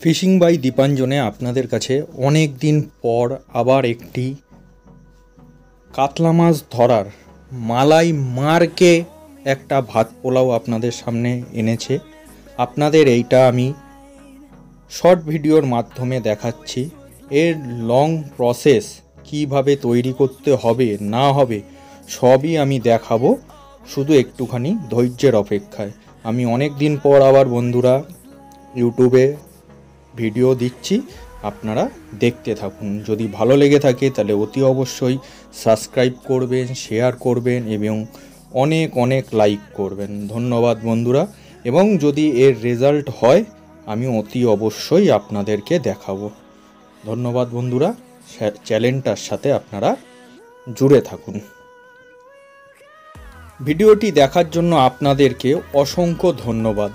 Fishing by দীপাঞ্জনে আপনাদের কাছে অনেক দিন পর আবার একটি কাতলা মাছ ধরার মালাই মারকে একটা ভাত পোলাও আপনাদের সামনে এনেছে। আপনাদের এইটা আমি শর্ট ভিডিওর মাধ্যমে দেখাচ্ছি। এর লং প্রসেস কিভাবে তৈরি করতে হবে না হবে সবই আমি দেখাবো, শুধু একটুখানি ধৈর্যের অপেক্ষায়। আমি অনেক দিন পর আবার বন্ধুরা ইউটিউবে ভিডিও দিচ্ছি, আপনারা দেখতে থাকুন। যদি ভালো লেগে থাকে তাহলে অতি অবশ্যই সাবস্ক্রাইব করবেন, শেয়ার করবেন এবং অনেক অনেক লাইক করবেন। ধন্যবাদ বন্ধুরা। এবং যদি এর রেজাল্ট হয় আমি অতি অবশ্যই আপনাদেরকে দেখাবো। ধন্যবাদ বন্ধুরা, চ্যানেলটার সাথে আপনারা জুড়ে থাকুন। ভিডিওটি দেখার জন্য আপনাদেরকে অসংখ্য ধন্যবাদ।